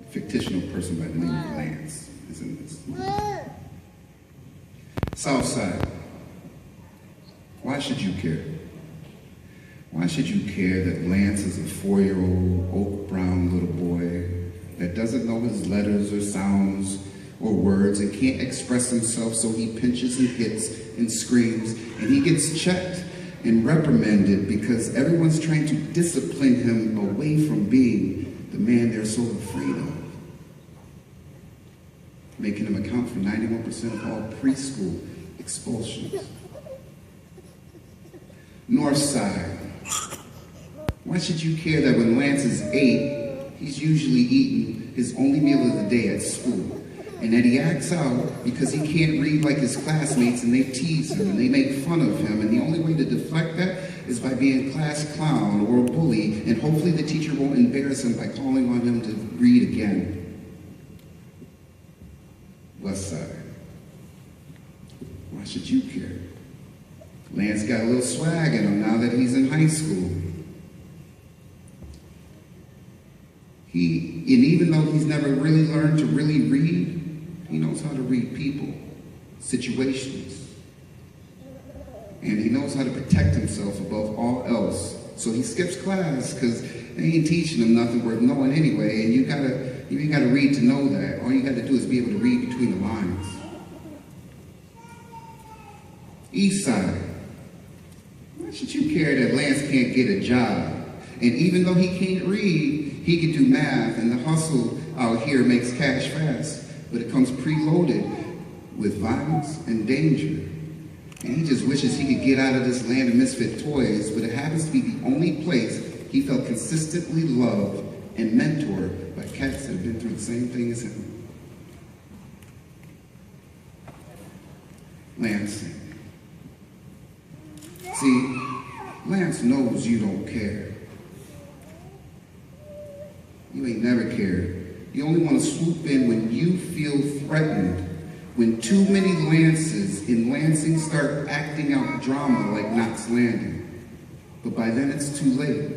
fictional person by the name of Lance is in this. South Side. Why should you care? Why should you care that Lance is a 4-year-old oak brown little boy that doesn't know his letters or sounds or words and can't express himself, so he pinches and hits and screams, and he gets checked and reprimanded because everyone's trying to discipline him away from being the man they're so afraid of, making him account for 91% of all preschool expulsions. North Side. Why should you care that when Lance is 8, he's usually eating his only meal of the day at school, and that he acts out because he can't read like his classmates and they tease him and they make fun of him, and the only way to deflect that is by being a class clown or a bully, and hopefully the teacher won't embarrass him by calling on him to read again. West Side. Why should you care? Lance got a little swag in him now that he's in high school. And even though he's never really learned to really read, he knows how to read people, situations. And he knows how to protect himself above all else. So he skips class because they ain't teaching him nothing worth knowing anyway, and you ain't gotta read to know that. All you gotta do is be able to read between the lines. East Side. Why should you care that Lance can't get a job? And even though he can't read, he can do math, and the hustle out here makes cash fast, but it comes preloaded with violence and danger. And he just wishes he could get out of this land of misfit toys, but it happens to be the only place he felt consistently loved and mentored by cats that have been through the same thing as him. Lansing. See, Lance knows you don't care. You ain't never cared. You only want to swoop in when you feel threatened. When too many Lances in Lansing start acting out drama like Knots Landing. But by then it's too late.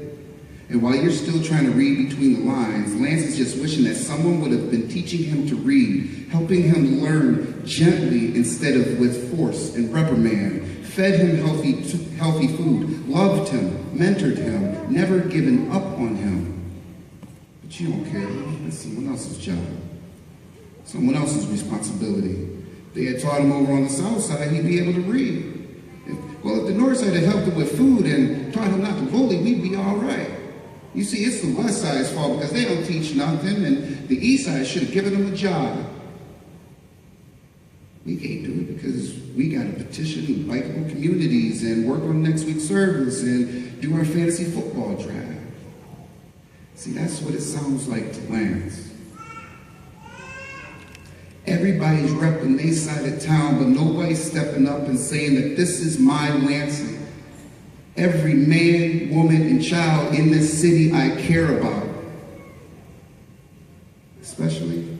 And while you're still trying to read between the lines, Lance is just wishing that someone would have been teaching him to read, helping him learn gently instead of with force and reprimand, fed him healthy food, loved him, mentored him, never given up on him. But you don't care. That's someone else's job. Someone else's responsibility. If they had taught him over on the south side, he'd be able to read. If the north side had helped him with food and taught him not to bully, we'd be all right. You see, it's the west side's fault because they don't teach nothing, and the east side should have given him a job. We can't do it because we got to petition bikeable communities and work on next week's service and do our fantasy football draft. See, that's what it sounds like to Lance. Everybody's repping their side of town, but nobody's stepping up and saying that this is my Lansing. Every man, woman, and child in this city I care about. Especially